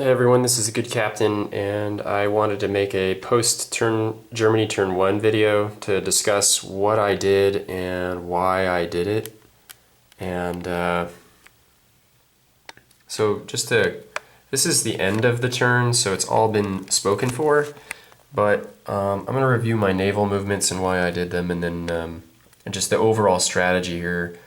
Hey everyone, this is a good captain, and I wanted to make a post-turn Germany turn 1 video to discuss what I did and why I did it. And this is the end of the turn, so it's all been spoken for, but I'm going to review my naval movements and why I did them, and then and just the overall strategy here.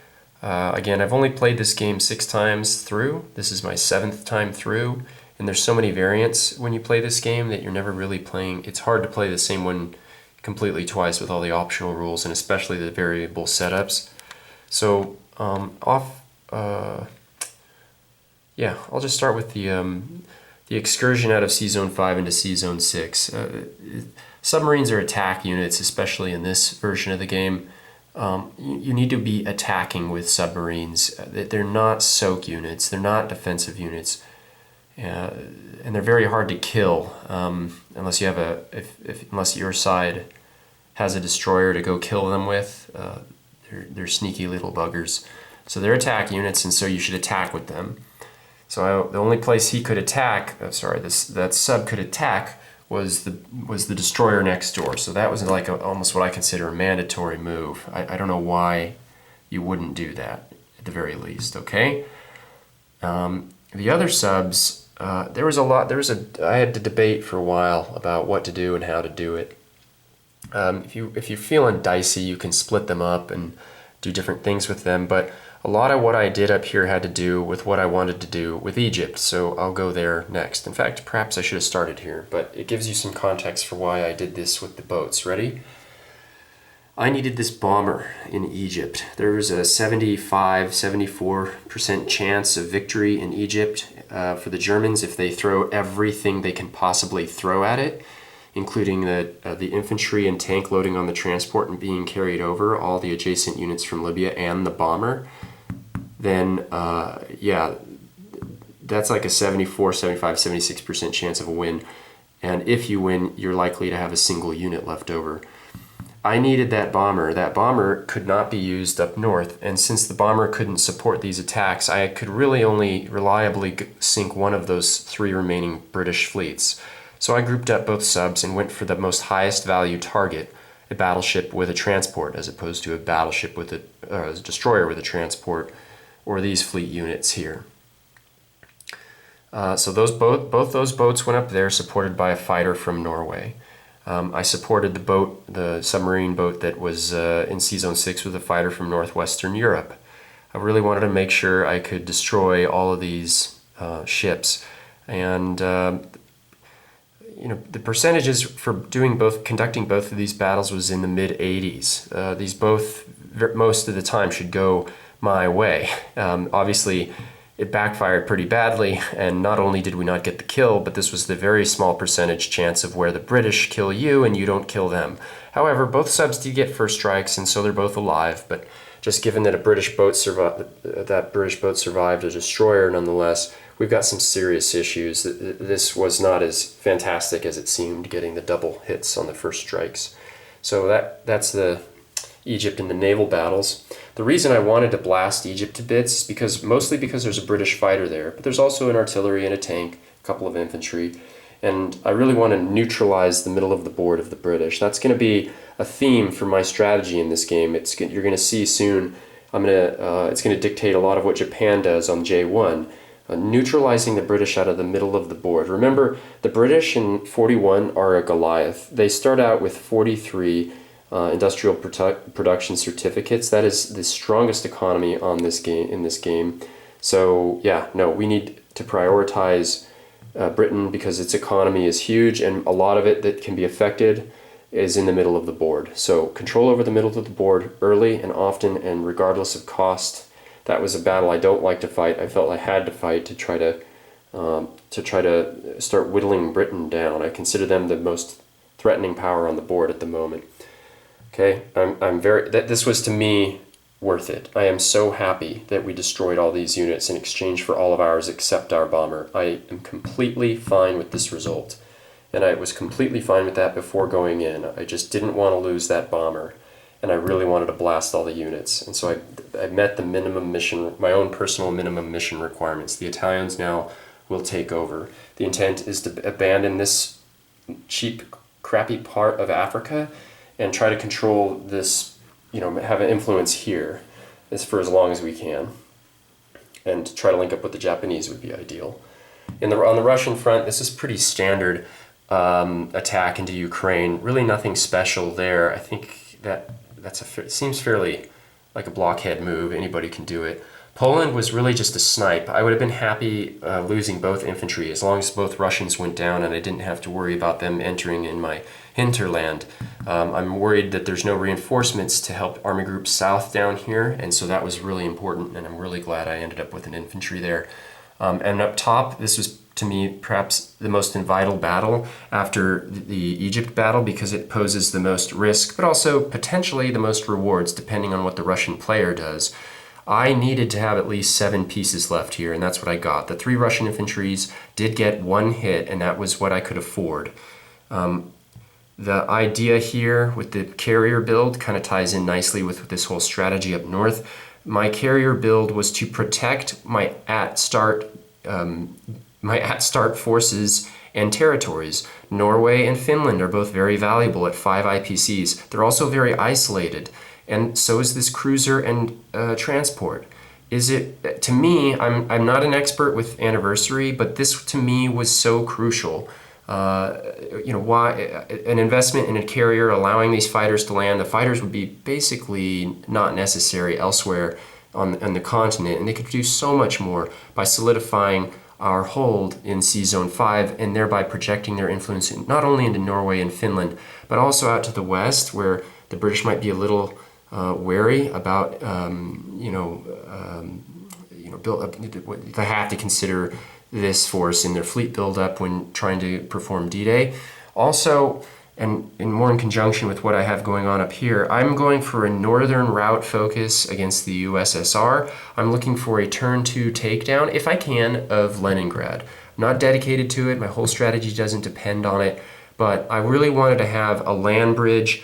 Again, I've only played this game 6 times through. This is my 7th time through. And there's so many variants when you play this game that you're never really playing. It's hard to play the same one completely twice with all the optional rules and especially the variable setups. So I'll just start with the excursion out of C-Zone 5 into C-Zone 6. Submarines are attack units, especially in this version of the game. You need to be attacking with submarines. They're not soak units. They're not defensive units. And they're very hard to kill unless you have unless your side has a destroyer to go kill them with. They're sneaky little buggers. So they're attack units, and so you should attack with them. So the only place he could attack, that sub could attack was the destroyer next door. So that was like almost what I consider a mandatory move. I don't know why you wouldn't do that at the very least. Okay. The other subs. I had to debate for a while about what to do and how to do it. If you're feeling dicey, you can split them up and do different things with them, but a lot of what I did up here had to do with what I wanted to do with Egypt, so I'll go there next. In fact, perhaps I should have started here, but it gives you some context for why I did this with the boats. Ready? I needed this bomber in Egypt. There was a 74% chance of victory in Egypt for the Germans if they throw everything they can possibly throw at it, including the infantry and tank loading on the transport and being carried over, all the adjacent units from Libya and the bomber. Then, that's like a 74, 75, 76% chance of a win. And if you win, you're likely to have a single unit left over. I needed that bomber. That bomber could not be used up north, and since the bomber couldn't support these attacks, I could really only reliably sink one of those 3 remaining British fleets. So I grouped up both subs and went for the most highest value target, a battleship with a transport, as opposed to a battleship with a destroyer with a transport, or these fleet units here. So both those boats went up there, supported by a fighter from Norway. I supported the submarine boat that was in C-Zone 6 with a fighter from Northwestern Europe. I really wanted to make sure I could destroy all of these ships. And, the percentages for conducting both of these battles was in the mid-80s. These both, most of the time, should go my way. Obviously, it backfired pretty badly, and not only did we not get the kill, but this was the very small percentage chance of where the British kill you and you don't kill them. However, both subs did get first strikes, and so they're both alive, but just given that a British boat survived a destroyer nonetheless, we've got some serious issues. This was not as fantastic as it seemed, getting the double hits on the first strikes. So that's the Egypt in the naval battles. The reason I wanted to blast Egypt to bits is mostly because there's a British fighter there, but there's also an artillery and a tank, a couple of infantry, and I really want to neutralize the middle of the board of the British. That's going to be a theme for my strategy in this game. You're going to see soon. It's going to dictate a lot of what Japan does on J1, neutralizing the British out of the middle of the board. Remember, the British in 41 are a Goliath. They start out with 43 industrial production certificates. That is the strongest economy in this game. So we need to prioritize Britain because its economy is huge, and a lot of it that can be affected is in the middle of the board. So control over the middle of the board early and often, and regardless of cost. That was a battle I don't like to fight. I felt I had to fight to try to start whittling Britain down. I consider them the most threatening power on the board at the moment. Okay, this was to me worth it. I am so happy that we destroyed all these units in exchange for all of ours except our bomber. I am completely fine with this result, and I was completely fine with that before going in. I just didn't want to lose that bomber, and I really wanted to blast all the units. And so I met the minimum mission, my own personal minimum mission requirements. The Italians now will take over. The intent is to abandon this cheap, crappy part of Africa and try to control this, have an influence here for as long as we can. And try to link up with the Japanese would be ideal. On the Russian front, this is pretty standard attack into Ukraine. Really nothing special there. I think it seems fairly like a blockhead move. Anybody can do it. Poland was really just a snipe. I would have been happy losing both infantry as long as both Russians went down and I didn't have to worry about them entering in my hinterland. I'm worried that there's no reinforcements to help Army Group South down here, and so that was really important, and I'm really glad I ended up with an infantry there. And up top, this was, to me, perhaps the most vital battle after the Egypt battle because it poses the most risk, but also potentially the most rewards, depending on what the Russian player does. I needed to have at least 7 pieces left here, and that's what I got. The 3 Russian infantries did get 1 hit, and that was what I could afford. The idea here with the carrier build kind of ties in nicely with this whole strategy up north. My carrier build was to protect my at-start forces and territories. Norway and Finland are both very valuable at 5 IPCs. They're also very isolated, and so is this cruiser and transport. To me, I'm not an expert with anniversary, but this to me was so crucial. Why an investment in a carrier allowing these fighters to land? The fighters would be basically not necessary elsewhere on the continent, and they could do so much more by solidifying our hold in Sea Zone 5 and thereby projecting their influence not only into Norway and Finland, but also out to the west where the British might be a little wary about, they have to consider this force in their fleet buildup when trying to perform D-Day. Also, and more in conjunction with what I have going on up here, I'm going for a northern route focus against the USSR. I'm looking for a turn 2 takedown, if I can, of Leningrad. I'm not dedicated to it, my whole strategy doesn't depend on it, but I really wanted to have a land bridge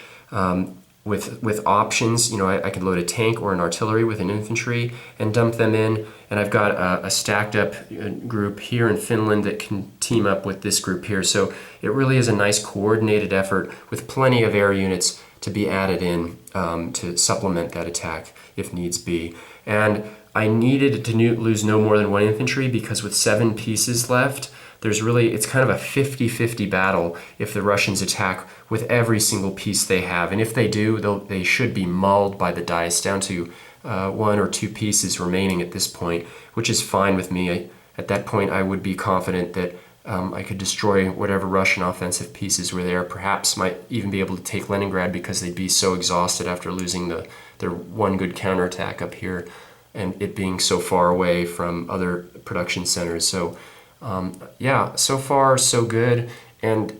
with options. I could load a tank or an artillery with an infantry and dump them in, and I've got a stacked up group here in Finland that can team up with this group here. So it really is a nice coordinated effort with plenty of air units to be added in to supplement that attack if needs be. And I needed to lose no more than 1 infantry because with 7 pieces left, it's kind of a 50-50 battle if the Russians attack with every single piece they have. And if they do, they should be mauled by the dice down to 1 or 2 pieces remaining at this point, which is fine with me. At that point, I would be confident that I could destroy whatever Russian offensive pieces were there, perhaps might even be able to take Leningrad because they'd be so exhausted after losing their one good counterattack up here and it being so far away from other production centers. So so far so good, and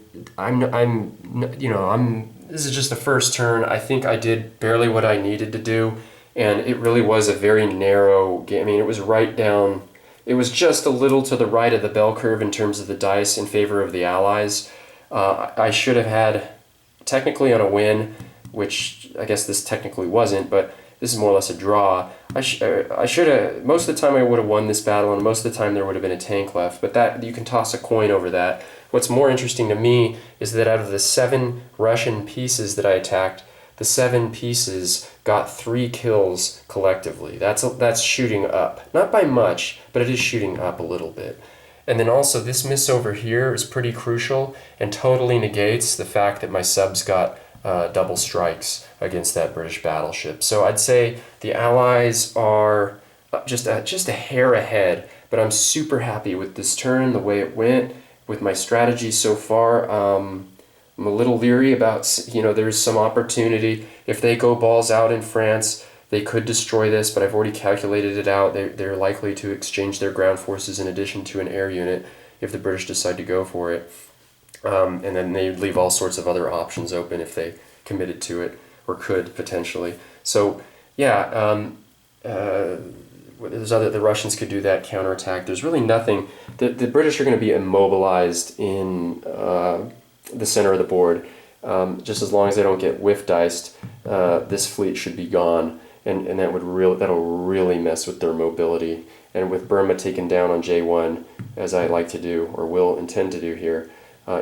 this is just the first turn. I think I did barely what I needed to do, and it really was a very narrow game. I mean, it was right down, it was just a little to the right of the bell curve in terms of the dice in favor of the Allies. I should have had, technically on a win, which I guess this technically wasn't, but this is more or less a draw. I should have, most of the time I would have won this battle, and most of the time there would have been a tank left, but that you can toss a coin over that. What's more interesting to me is that out of the 7 Russian pieces that I attacked, the 7 pieces got 3 kills collectively. That's shooting up. Not by much, but it is shooting up a little bit. And then also this miss over here is pretty crucial and totally negates the fact that my subs got double strikes against that British battleship. So I'd say the Allies are just a hair ahead, but I'm super happy with this turn, the way it went, with my strategy so far. I'm a little leery about, there's some opportunity. If they go balls out in France, they could destroy this, but I've already calculated it out. They're likely to exchange their ground forces in addition to an air unit if the British decide to go for it. And then they leave all sorts of other options open if they committed to it, or could potentially. So yeah, the Russians could do that counterattack. There's really nothing. The British are going to be immobilized in the center of the board. Just as long as they don't get whiff diced, this fleet should be gone. and that'll really mess with their mobility. And with Burma taken down on J1, as I like to do or will intend to do here,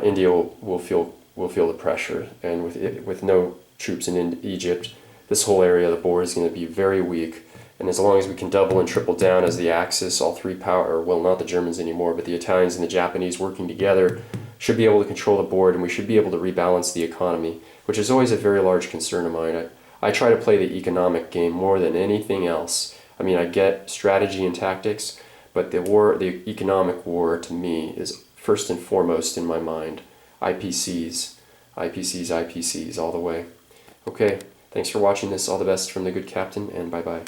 India will feel the pressure. And with no troops in Egypt, this whole area of the board is going to be very weak. And as long as we can double and triple down as the Axis, all three power, well, not the Germans anymore, but the Italians and the Japanese working together, should be able to control the board, and we should be able to rebalance the economy, which is always a very large concern of mine. I try to play the economic game more than anything else. I mean, I get strategy and tactics, but the economic war, to me, is first and foremost in my mind. IPCs, IPCs, IPCs, all the way. Okay, thanks for watching this. All the best from the good captain, and bye-bye.